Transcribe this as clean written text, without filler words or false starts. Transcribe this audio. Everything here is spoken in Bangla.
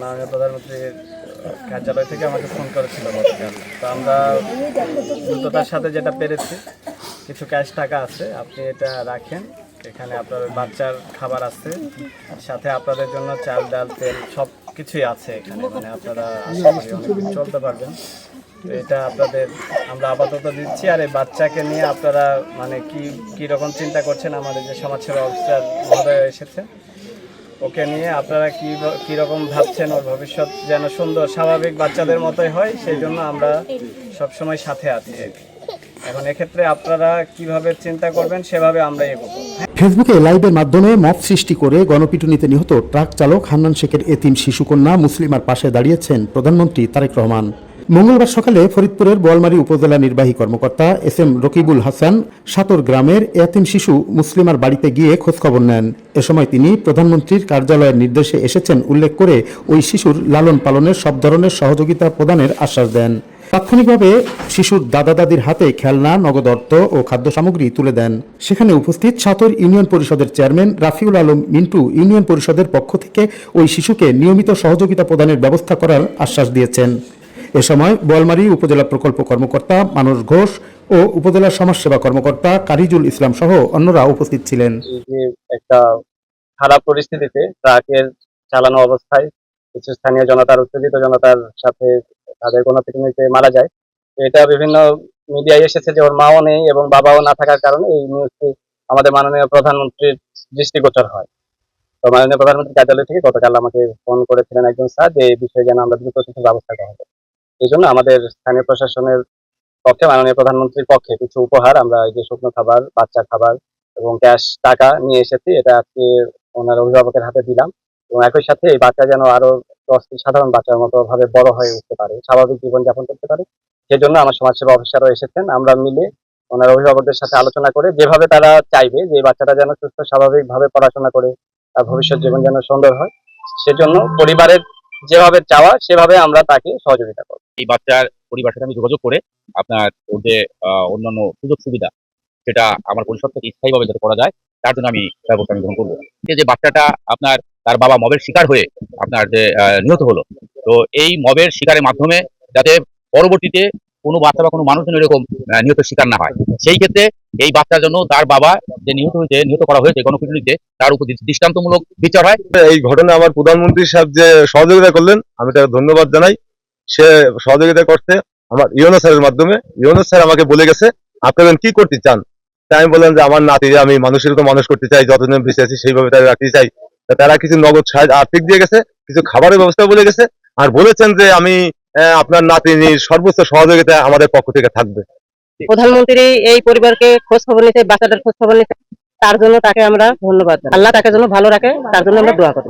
মাননীয় প্রধানমন্ত্রীর কার্যালয় থেকে আমাকে ফোন করেছিল গতকাল। তো আমরা দ্রুততার সাথে যেটা পেরেছি, কিছু ক্যাশ টাকা আছে, আপনি এটা রাখেন। এখানে আপনার বাচ্চার খাবার আছে, সাথে আপনাদের জন্য চাল ডাল তেল সব কিছুই আছে এখানে, মানে আপনারা আশা করি অনেকদিন চলতে পারবেন। তো এটা আপনাদের আমরা আপাতত দিচ্ছি। আর এই বাচ্চাকে নিয়ে আপনারা মানে কি রকম চিন্তা করছেন, আমাদের যে সমাজসেবা অফিসার মহোদয় এসেছে, ওকে নিয়ে আপনারা কি রকম ভাবছেন ওর ভবিষ্যৎ যেন সুন্দর স্বাভাবিক বাচ্চাদের মতোই হয়, সেই জন্য আমরা সবসময় সাথে আছি। এখন এক্ষেত্রে আপনারা কিভাবে চিন্তা করবেন সেভাবে আমরা এগোবো। ফেসবুকে লাইভের মাধ্যমে মত সৃষ্টি করে গণপিটুনিতে নিহত ট্রাক চালক হান্নান শেখের এতিম শিশুকন্যা মুসলিমার পাশে দাঁড়িয়েছেন প্রধানমন্ত্রী তারেক রহমান। মঙ্গলবার সকালে ফরিদপুরের বোয়ালমারী উপজেলা নির্বাহী কর্মকর্তা এস.এম. রকিবুল হাসান সাতর গ্রামের এতিম শিশু মুসলিমার বাড়িতে গিয়ে খোঁজখবর নেন। এ সময় তিনি প্রধানমন্ত্রীর কার্যালয়ের নির্দেশে এসেছেন উল্লেখ করে ওই শিশুর লালন পালনের সব ধরনের সহযোগিতা প্রদানের আশ্বাস দেন। তাৎক্ষণিকভাবে শিশুর দাদা দাদির হাতে খেলনা, নগদ অর্থ ও খাদ্য সামগ্রী তুলে দেন। সেখানে উপস্থিত সাতর ইউনিয়ন পরিষদের চেয়ারম্যান রাফিউল আলম মিন্টু ইউনিয়ন পরিষদের পক্ষ থেকে ওই শিশুকে নিয়মিত সহযোগিতা প্রদানের ব্যবস্থা করার আশ্বাস দিয়েছেন। এ সময় বোয়ালমারী উপজেলা প্রকল্প কর্মকর্তা মানস ঘোষ ও উপজেলা সমাজসেবা কর্মকর্তা কারিজুল ইসলাম সহ অন্যরা উপস্থিত ছিলেন। একটা খারাপ পরিস্থিতিতে ট্রাকের চালানো অবস্থায় কিছু স্থানীয় জনতার, উত্তেজিত জনতার সাথে তাদের গণপিটুনিতে মারা যায়। তো এটা বিভিন্ন মিডিয়ায় এসেছে যে ওর মাও নেই এবং বাবাও না থাকার কারণে এই নিউজটি আমাদের মাননীয় প্রধানমন্ত্রীর দৃষ্টিগোচর হয়। তো মাননীয় প্রধানমন্ত্রীর কার্যালয় থেকে গতকাল আমাকে ফোন করেছিলেন একজন স্যার যে এই বিষয়ে যেন আমরা দ্রুত কিছু ব্যবস্থা করা হবে। এই জন্য আমাদের স্থানীয় প্রশাসনের পক্ষে, মাননীয় প্রধানমন্ত্রীর পক্ষে কিছু উপহার, আমরা এই যে শুকনো খাবার, বাচ্চা খাবার এবং ক্যাশ টাকা নিয়ে এসেছি। এটা আজকে ওনার অভিভাবকের হাতে দিলাম এবং একই সাথে এই বাচ্চা যেন আরো 10টি সাধারণ বাচ্চার মতো ভাবে বড় হয়ে উঠতে পারে, স্বাভাবিক জীবনযাপন করতে পারে, সেজন্য আমার সমাজসেবা অফিসারও এসেছেন। আমরা মিলে ওনার অভিভাবকদের সাথে আলোচনা করে যেভাবে তারা চাইবে যে বাচ্চাটা যেন সুস্থ স্বাভাবিক ভাবে পড়াশোনা করে তার ভবিষ্যৎ জীবন যেন সুন্দর হয়, সেজন্য পরিবারের যেভাবে চাওয়া সেভাবে আমরা তাকে সহযোগিতা করব। এই বাচ্চার পরিবারের সাথে আমি যোগাযোগ করে আপনার ওর যে অন্যান্য সুযোগ সুবিধা সেটা আমার পরিষদ থেকে স্থায়ীভাবে যাতে করা যায় তার জন্য আমি ব্যবস্থা গ্রহণ করবো। যে বাচ্চাটা আপনার তার বাবা মবের শিকার হয়ে আপনার যে নিহত হলো, তো এই মবের শিকারের মাধ্যমে যাতে পরবর্তীতে কোনো বাচ্চা বা কোনো মানুষ যেন এরকম নিহত শিকার না হয়, সেই ক্ষেত্রে এই বাচ্চার জন্য তার বাবা যে নিহত করা হয়েছে গণপিটুনিতে, তার উপর দৃষ্টান্তমূলক বিচার হয়। এই ঘটনা আমার প্রধানমন্ত্রী সাহেব যে সহযোগিতা করলেন, আমি তাকে ধন্যবাদ জানাই। সে সহযোগিতা করতে আমার ইউনুস স্যারের মাধ্যমে। ইউনুস স্যার আমাকে বলে গেছে আপনারা কি করতে চান। তাই আমি বললাম যে আমার নাতি আমি মানুষের তো মানুষ করতে চাই, যতদিন বেঁচে আছি সেইভাবে তারা রাখতে চাই। তারা কিছু নগদ সাহায্য আর্থিক দিয়ে গেছে, কিছু খাবারের ব্যবস্থা বলে গেছে, আর বলেছেন যে আমি আপনার নাতির সর্বোচ্চ সহযোগিতা আমাদের পক্ষ থেকে থাকবে। প্রধানমন্ত্রী এই পরিবারকে খোঁজ খবর নিতে, বাচ্চাটার খোঁজ খবর নিতে, তার জন্য তাকে আমরা ধন্যবাদ। আল্লাহ তাকে যেন ভালো রাখে, তার জন্য আমরা দোয়া করি।